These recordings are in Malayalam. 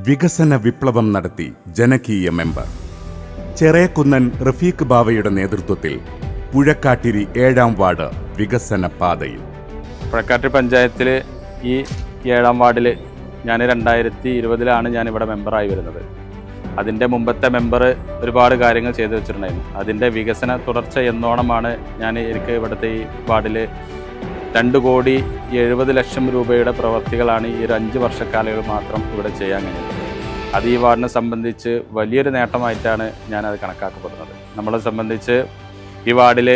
വികസന വിപ്ലവം നടത്തി ജനകീയ മെമ്പർ ചെറേക്കുന്നൻ റഫീഖ് ബാവയുടെ നേതൃത്വത്തിൽ പുഴക്കാട്ടിരി 7-ാം വാർഡ് വികസന പാതയിൽ. പുഴക്കാട്ടിരി പഞ്ചായത്തിൽ ഈ 7-ാം വാർഡിൽ ഞാൻ 2020 ഞാനിവിടെ മെമ്പറായി വരുന്നത്. അതിൻ്റെ മുമ്പത്തെ മെമ്പർ ഒരുപാട് കാര്യങ്ങൾ ചെയ്തു വെച്ചിട്ടുണ്ടായിരുന്നു. അതിൻ്റെ വികസന തുടർച്ച എന്നോണമാണ് എനിക്ക് ഇവിടുത്തെ ഈ വാർഡിൽ 2,70,00,000 രൂപയുടെ പ്രവർത്തികളാണ് ഈ ഒരു 5 വർഷക്കാലങ്ങൾ മാത്രം ഇവിടെ ചെയ്യാൻ കഴിഞ്ഞത്. അത് ഈ വാർഡിനെ സംബന്ധിച്ച് വലിയൊരു നേട്ടമായിട്ടാണ് ഞാനത് കണക്കാക്കപ്പെടുന്നത്. നമ്മളെ സംബന്ധിച്ച് ഈ വാർഡിൽ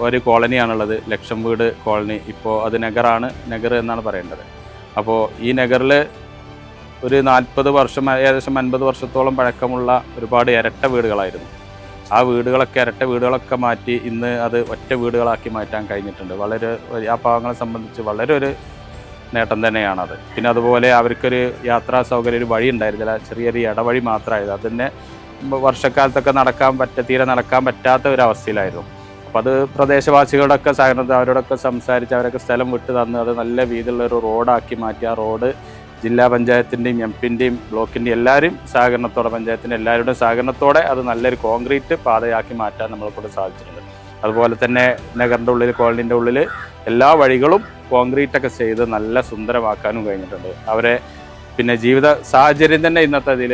ഒരു കോളനിയാണുള്ളത്, 1,00,000 വീട് കോളനി. ഇപ്പോൾ അത് നെഗർ എന്നാണ് പറയേണ്ടത്. അപ്പോൾ ഈ നെഗറിൽ ഒരു 40 വർഷം, ഏകദേശം 50 വർഷത്തോളം പഴക്കമുള്ള ഒരുപാട് ഇരട്ട വീടുകളായിരുന്നു. ആ ഇരട്ട വീടുകളൊക്കെ മാറ്റി ഇന്ന് അത് ഒറ്റ വീടുകളാക്കി മാറ്റാൻ കഴിഞ്ഞിട്ടുണ്ട്. ആ പാവങ്ങളെ സംബന്ധിച്ച് വളരെ ഒരു നേട്ടം തന്നെയാണത്. പിന്നെ അതുപോലെ അവർക്കൊരു യാത്രാ സൗകര്യം, ഒരു വഴി ഉണ്ടായിരുന്നില്ല, ചെറിയൊരു ഇടവഴി മാത്രമായത്. അതിന് വർഷക്കാലത്തൊക്കെ തീരെ നടക്കാൻ പറ്റാത്ത ഒരു അവസ്ഥയിലായിരുന്നു. അപ്പോൾ അത് പ്രദേശവാസികളുടെയൊക്കെ സഹകരണത്തിൽ അവരോടൊക്കെ സംസാരിച്ച് അവരൊക്കെ സ്ഥലം വിട്ടു തന്ന് അത് നല്ല വീതിയുള്ളൊരു റോഡാക്കി മാറ്റി. ആ റോഡ് ജില്ലാ പഞ്ചായത്തിൻ്റെയും എംപിൻ്റെയും ബ്ലോക്കിൻ്റെയും പഞ്ചായത്തിൻ്റെ എല്ലാവരുടെയും സഹകരണത്തോടെ അത് നല്ലൊരു കോൺക്രീറ്റ് പാതയാക്കി മാറ്റാൻ നമ്മളെക്കൊണ്ട് സാധിച്ചിട്ടുണ്ട്. അതുപോലെ തന്നെ നഗറിൻ്റെ ഉള്ളിൽ, കോളനീൻ്റെ ഉള്ളിൽ എല്ലാ വഴികളും കോൺക്രീറ്റൊക്കെ ചെയ്ത് നല്ല സുന്ദരമാക്കാനും കഴിഞ്ഞിട്ടുണ്ട്. അവരെ പിന്നെ ജീവിത സാഹചര്യം തന്നെ ഇന്നത്തെ ഇതിൽ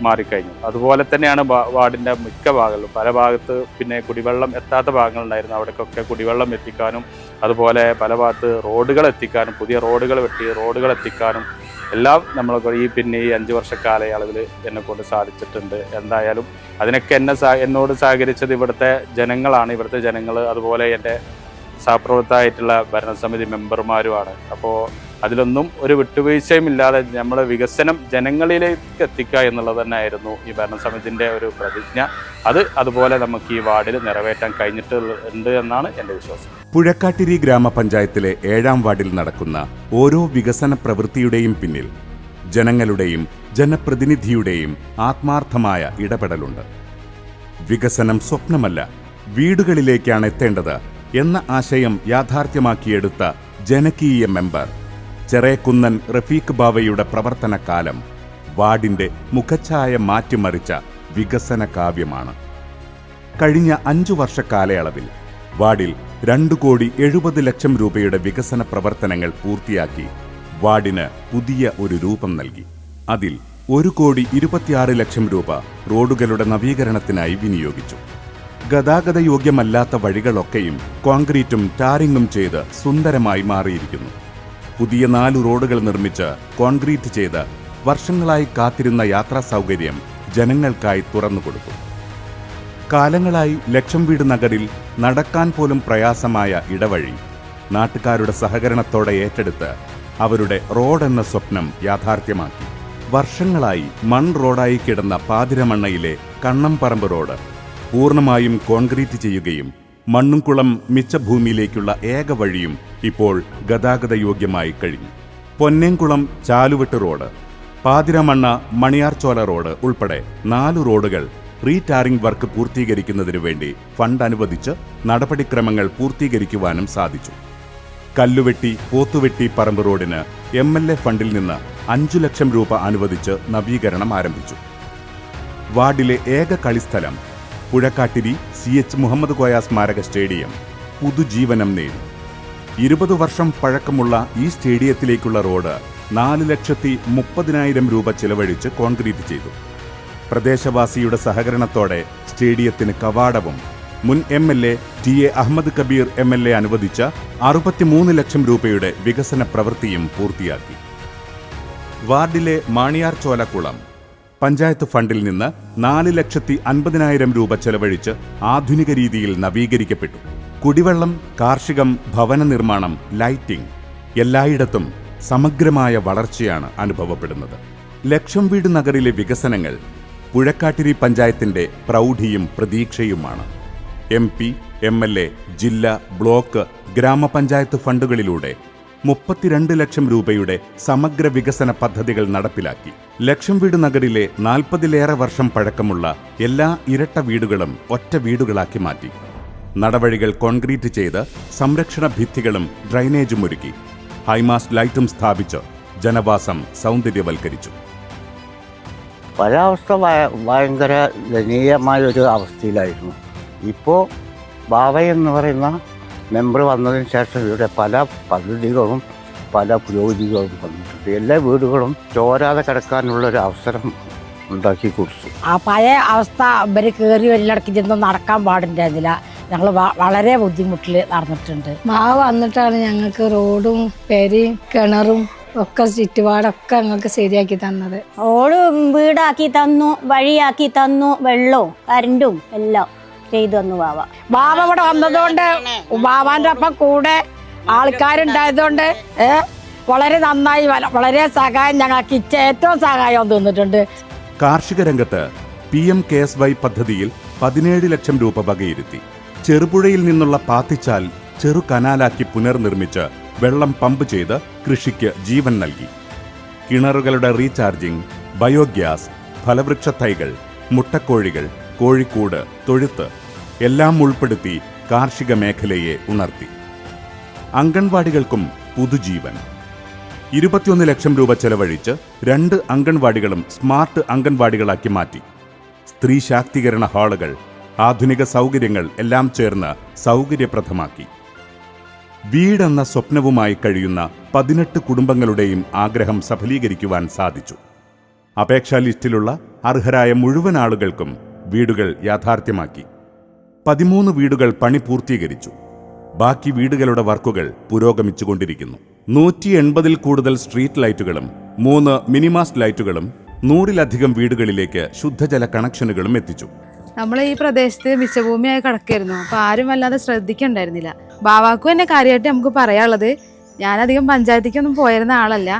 മാറിക്കഴിഞ്ഞു. അതുപോലെ തന്നെയാണ് വാർഡിൻ്റെ മിക്ക ഭാഗങ്ങളിലും. പല ഭാഗത്ത് പിന്നെ കുടിവെള്ളം എത്താത്ത ഭാഗങ്ങളുണ്ടായിരുന്നു. അവിടേക്കൊക്കെ കുടിവെള്ളം എത്തിക്കാനും, അതുപോലെ പല ഭാഗത്ത് റോഡുകൾ എത്തിക്കാനും, പുതിയ റോഡുകൾ വെട്ടി റോഡുകൾ എത്തിക്കാനും എല്ലാം നമ്മളൊക്കെ ഈ 5 വർഷ കാലയളവിൽ എന്നെക്കൊണ്ട് സാധിച്ചിട്ടുണ്ട്. എന്തായാലും അതിനൊക്കെ എന്നോട് സഹകരിച്ചത് ഇവിടുത്തെ ജനങ്ങളാണ്. ഇവിടുത്തെ ജനങ്ങൾ, അതുപോലെ എൻ്റെ സഹപ്രവർത്തകരായിട്ടുള്ള ഭരണസമിതി മെമ്പർമാരുമാണ്. അപ്പോൾ അതിലൊന്നും ഒരു വിട്ടുവീഴ്ചയും ഇല്ലാതെ നമ്മുടെ വികസനം ജനങ്ങളിലേക്ക് എത്തിക്കുക എന്നുള്ളത് തന്നെയായിരുന്നു ഈ ഭരണസമിതിൻ്റെ ഒരു പ്രതിജ്ഞ. അതുപോലെ നമുക്ക് ഈ വാർഡിൽ നിറവേറ്റാൻ കഴിഞ്ഞിട്ടുണ്ട് എന്നാണ് എൻ്റെ വിശ്വാസം. പുഴക്കാട്ടിരി ഗ്രാമപഞ്ചായത്തിലെ 7-ാം വാർഡിൽ നടക്കുന്ന ഓരോ വികസന പ്രവൃത്തിയുടെയും പിന്നിൽ ജനങ്ങളുടെയും ജനപ്രതിനിധിയുടെയും ആത്മാർത്ഥമായ ഇടപെടലുണ്ട്. വികസനം സ്വപ്നമല്ല, വീടുകളിലേക്കാണ് എത്തേണ്ടത് എന്ന ആശയം യാഥാർത്ഥ്യമാക്കിയെടുത്ത ജനകീയ മെമ്പർ ചെറേക്കുന്നൻ റഫീഖ് ബാവയുടെ പ്രവർത്തന കാലം വാർഡിന്റെ മുഖച്ഛായ മാറ്റിമറിച്ച വികസന കാവ്യമാണ്. കഴിഞ്ഞ 5 വർഷ കാലയളവിൽ വാർഡിൽ 2,70,00,000 രൂപയുടെ വികസന പ്രവർത്തനങ്ങൾ പൂർത്തിയാക്കി വാർഡിന് പുതിയ ഒരു രൂപം നൽകി. അതിൽ 1,26,00,000 രൂപ റോഡുകളുടെ നവീകരണത്തിനായി വിനിയോഗിച്ചു. ഗതാഗത യോഗ്യമല്ലാത്ത വഴികളൊക്കെയും കോൺക്രീറ്റും ടാറിങ്ങും ചെയ്ത് സുന്ദരമായി മാറിയിരിക്കുന്നു. പുതിയ 4 റോഡുകൾ നിർമ്മിച്ച് കോൺക്രീറ്റ് ചെയ്ത് വർഷങ്ങളായി കാത്തിരുന്ന യാത്രാ സൗകര്യം ജനങ്ങൾക്കായി തുറന്നുകൊടുത്തു. കാലങ്ങളായി 1,00,000 വീട് നഗറിൽ നടക്കാൻ പോലും പ്രയാസമായ ഇടവഴി നാട്ടുകാരുടെ സഹകരണത്തോടെ ഏറ്റെടുത്ത് അവരുടെ റോഡെന്ന സ്വപ്നം യാഥാർത്ഥ്യമാക്കി. വർഷങ്ങളായി റോഡായി കിടന്ന പാതിരമണ്ണയിലെ കണ്ണംപറമ്പ് റോഡ് പൂർണ്ണമായും കോൺക്രീറ്റ് ചെയ്യുകയും മണ്ണുംകുളം മിച്ചഭൂമിയിലേക്കുള്ള ഏക വഴിയും ഇപ്പോൾ ഗതാഗത യോഗ്യമായി കഴിഞ്ഞു. പൊന്നേംകുളം ചാലുവെട്ട് റോഡ്, പാതിരമണ്ണ മണിയാർച്ചോല റോഡ് ഉൾപ്പെടെ 4 റോഡുകൾ റീടാറിംഗ് വർക്ക് പൂർത്തീകരിക്കുന്നതിനു വേണ്ടി ഫണ്ട് അനുവദിച്ച് നടപടിക്രമങ്ങൾ പൂർത്തീകരിക്കുവാനും സാധിച്ചു. കല്ലുവെട്ടി പോത്തുവെട്ടി പറമ്പ് റോഡിന് MLA ഫണ്ടിൽ നിന്ന് 5 ലക്ഷം രൂപ അനുവദിച്ച് നവീകരണം ആരംഭിച്ചു. വാർഡിലെ ഏക കളിസ്ഥലം പുഴക്കാട്ടിരി CH മുഹമ്മദ് കോയ സ്മാരക സ്റ്റേഡിയം പുതുജീവനം നേടി. 20 വർഷം പഴക്കമുള്ള ഈ സ്റ്റേഡിയത്തിലേക്കുള്ള റോഡ് 4,30,000 രൂപ ചിലവഴിച്ച് കോൺക്രീറ്റ് ചെയ്തു. പ്രദേശവാസിയുടെ സഹകരണത്തോടെ സ്റ്റേഡിയത്തിന് കവാടവും മുൻ MLA TA Ahmed Kabir MLA അനുവദിച്ച 63 ലക്ഷം രൂപയുടെ വികസന പ്രവൃത്തിയും പൂർത്തിയാക്കി. വാർഡിലെ മാണിയാർചോലക്കുളം പഞ്ചായത്ത് ഫണ്ടിൽ നിന്ന് 4,50,000 രൂപ ചെലവഴിച്ച് ആധുനിക രീതിയിൽ നവീകരിക്കപ്പെട്ടു. കുടിവെള്ളം, കാർഷികം, ഭവന നിർമ്മാണം, ലൈറ്റിംഗ് എല്ലായിടത്തും സമഗ്രമായ വളർച്ചയാണ് അനുഭവപ്പെടുന്നത്. 1,00,000 വീട് നഗറിലെ വികസനങ്ങൾ പുഴക്കാട്ടിരി പഞ്ചായത്തിന്റെ പ്രൗഢിയും പ്രതീക്ഷയുമാണ്. MP, MLA, ജില്ലാ, ബ്ലോക്ക്, ഗ്രാമപഞ്ചായത്ത് ഫണ്ടുകളിലൂടെ 32 ലക്ഷം രൂപയുടെ സമഗ്ര വികസന പദ്ധതികൾ നടപ്പിലാക്കി. 1,00,000 വീട് നഗരിലെ 40-ലേറെ വർഷം പഴക്കമുള്ള എല്ലാ ഇരട്ട വീടുകളും ഒറ്റ വീടുകളാക്കി മാറ്റി. നടവഴികൾ കോൺക്രീറ്റ് ചെയ്ത് സംരക്ഷണ ഭിത്തികളും ഡ്രൈനേജും ഒരുക്കി. ഹൈമാസ്റ്റ് ലൈറ്റും സ്ഥാപിച്ച് ജനവാസം സൗന്ദര്യവൽക്കരിച്ചു. പല അവസ്ഥ ഭയങ്കര ദയനീയമായൊരു അവസ്ഥയിലായിരുന്നു. ഇപ്പോൾ ബാവ എന്ന് പറയുന്ന മെമ്പർ വന്നതിന് ശേഷം ഇവിടെ പല പദ്ധതികളും പല പുരോഗതികളും വന്നിട്ടുണ്ട്. എല്ലാ വീടുകളും ചോരാതെ കിടക്കാനുള്ളൊരു അവസരം ഉണ്ടാക്കി കൊടുത്തു. ആ പഴയ അവസ്ഥ ഇവർ കയറി വെള്ളടക്കി ചെന്ന് നടക്കാൻ പാടുണ്ടായിരുന്നില്ല. ഞങ്ങൾ വളരെ ബുദ്ധിമുട്ടിൽ നടന്നിട്ടുണ്ട്. മാവ് വന്നിട്ടാണ് ഞങ്ങൾക്ക് റോഡും പെരയും കിണറും ഒക്കെ ചുറ്റുപാടൊക്കെ ഞങ്ങൾക്ക് ശരിയാക്കി തന്നത്. റോഡ് വീടാക്കി തന്നു, വഴിയാക്കി തന്നു, വെള്ളവും കരണ്ടും എല്ലാം ചെയ്തു തന്നു ബാവ. ബാബ ഇവിടെ വന്നതുകൊണ്ട് ബാബാന്റെ ഒപ്പം കൂടെ ആൾക്കാരുണ്ടായതുകൊണ്ട് വളരെ നന്നായി വളരെ സഹായം ഞങ്ങൾക്ക് ഏറ്റവും സഹായം തന്നിട്ടുണ്ട്. കാർഷിക രംഗത്ത് PMKSY പദ്ധതിയിൽ 17 ലക്ഷം രൂപ വകയിരുത്തി. ചെറുപുഴയിൽ നിന്നുള്ള പാത്തിച്ചാൽ ചെറു കനാലാക്കി പുനർനിർമ്മിച്ച് വെള്ളം പമ്പ് ചെയ്ത് കൃഷിക്ക് ജീവൻ നൽകി. കിണറുകളുടെ റീചാർജിംഗ്, ബയോഗ്യാസ്, ഫലവൃക്ഷ തൈകൾ, മുട്ടക്കോഴികൾ, കോഴിക്കൂട്, തൊഴുത്ത് എല്ലാം ഉൾപ്പെടുത്തി കാർഷിക മേഖലയെ ഉണർത്തി. അംഗൻവാടികൾക്കും പുതുജീവൻ. 21 ലക്ഷം രൂപ ചെലവഴിച്ച് 2 അംഗൻവാടികളും സ്മാർട്ട് അംഗൻവാടികളാക്കി മാറ്റി. സ്ത്രീ ശാക്തീകരണ ഹാളുകൾ, ആധുനിക സൗകര്യങ്ങൾ എല്ലാം ചേർന്ന് സൗകര്യപ്രദമാക്കി. വീടെന്ന സ്വപ്നവുമായി കഴിയുന്ന 18 കുടുംബങ്ങളുടെയും ആഗ്രഹം സഫലീകരിക്കുവാൻ സാധിച്ചു. അപേക്ഷാ ലിസ്റ്റിലുള്ള അർഹരായ മുഴുവൻ ആളുകൾക്കും വീടുകൾ യാഥാർത്ഥ്യമാക്കി. 13 വീടുകൾ പണി പൂർത്തീകരിച്ചു. ബാക്കി വീടുകളുടെ വർക്കുകൾ പുരോഗമിച്ചുകൊണ്ടിരിക്കുന്നു. 180-ൽ കൂടുതൽ സ്ട്രീറ്റ് ലൈറ്റുകളും 3 മിനിമാസ്റ്റ് ലൈറ്റുകളും 100-ലധികം വീടുകളിലേക്ക് ശുദ്ധജല കണക്ഷനുകളും എത്തിച്ചു. നമ്മൾ ഈ പ്രദേശത്ത് മിച്ചഭൂമിയായി കിടക്കായിരുന്നു. അപ്പോൾ ആരും വല്ലാതെ ശ്രദ്ധിക്കണ്ടായിരുന്നില്ല. ബാവാക്കും എന്നെ കാര്യമായിട്ട് നമുക്ക് പറയാനുള്ളത്, ഞാനധികം പഞ്ചായത്തേക്കൊന്നും പോയിരുന്ന ആളല്ല.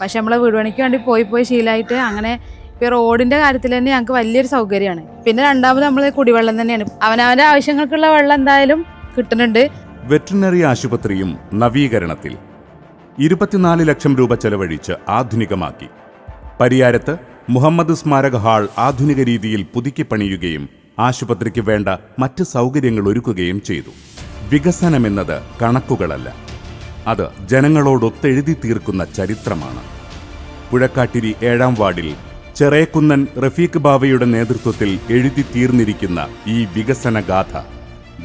പക്ഷെ നമ്മളെ വീട് പണിക്ക് വേണ്ടി പോയി ശീലമായിട്ട് അങ്ങനെ ഇപ്പോൾ റോഡിൻ്റെ കാര്യത്തിൽ തന്നെ ഞങ്ങൾക്ക് വലിയൊരു സൗകര്യമാണ്. പിന്നെ രണ്ടാമത് നമ്മൾ കുടിവെള്ളം തന്നെയാണ്. അവനവൻ്റെ ആവശ്യങ്ങൾക്കുള്ള വെള്ളം എന്തായാലും കിട്ടുന്നുണ്ട്. വെറ്ററിനറി ആശുപത്രിയും നവീകരണത്തിൽ 24 ലക്ഷം രൂപ ചെലവഴിച്ച് ആധുനികമാക്കി. പരിയാരത്ത് മുഹമ്മദ് സ്മാരക ഹാൾ ആധുനിക രീതിയിൽ പുതുക്കി പണിയുകയും ആശുപത്രിക്ക് വേണ്ട മറ്റ് സൗകര്യങ്ങൾ ഒരുക്കുകയും ചെയ്തു. വികസനമെന്നത് കണക്കുകളല്ല, അത് ജനങ്ങളോടൊത്തെഴുതി തീർക്കുന്ന ചരിത്രമാണ്. പുഴക്കാട്ടിരി 7-ാം വാർഡിൽ ചെറേക്കുന്നൻ റഫീഖ് ബാവയുടെ നേതൃത്വത്തിൽ എഴുതി തീർന്നിരിക്കുന്ന ഈ വികസന ഗാഥ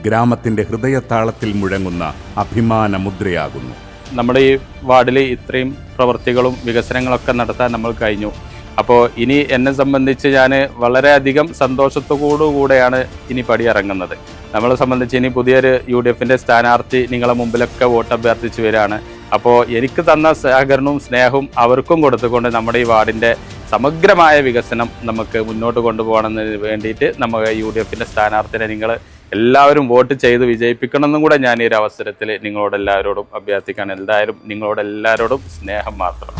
ഗ്രാമത്തിന്റെ ഹൃദയതാളത്തിൽ മുഴങ്ങുന്ന അഭിമാന മുദ്രയാകുന്നു. നമ്മുടെ ഈ വാർഡിൽ ഇത്രയും പ്രവൃത്തികളും വികസനങ്ങളൊക്കെ നടത്താൻ നമ്മൾ കഴിഞ്ഞു. അപ്പോൾ ഇനി എന്നെ സംബന്ധിച്ച് ഞാൻ വളരെയധികം സന്തോഷത്തോടുകൂടെയാണ് ഇനി പടിയിറങ്ങുന്നത്. നമ്മളെ സംബന്ധിച്ച് ഇനി പുതിയൊരു UDFൻ്റെ സ്ഥാനാർത്ഥി നിങ്ങളെ മുമ്പിലൊക്കെ വോട്ട് അഭ്യർത്ഥിച്ച് വരികയാണ്. അപ്പോൾ എനിക്ക് തന്ന സഹകരണവും സ്നേഹവും അവർക്കും കൊടുത്തുകൊണ്ട് നമ്മുടെ ഈ വാർഡിൻ്റെ സമഗ്രമായ വികസനം നമുക്ക് മുന്നോട്ട് കൊണ്ടുപോകണമെന്നതിന് വേണ്ടിയിട്ട് നമുക്ക് UDFൻ്റെ സ്ഥാനാർത്ഥിനെ നിങ്ങൾ എല്ലാവരും വോട്ട് ചെയ്ത് വിജയിപ്പിക്കണമെന്നും കൂടെ ഞാൻ ഈ ഒരു അവസരത്തിൽ നിങ്ങളോടെല്ലാവരോടും അഭ്യർത്ഥിക്കുകയാണ്. എന്തായാലും നിങ്ങളോടെല്ലാവരോടും സ്നേഹം മാത്രം.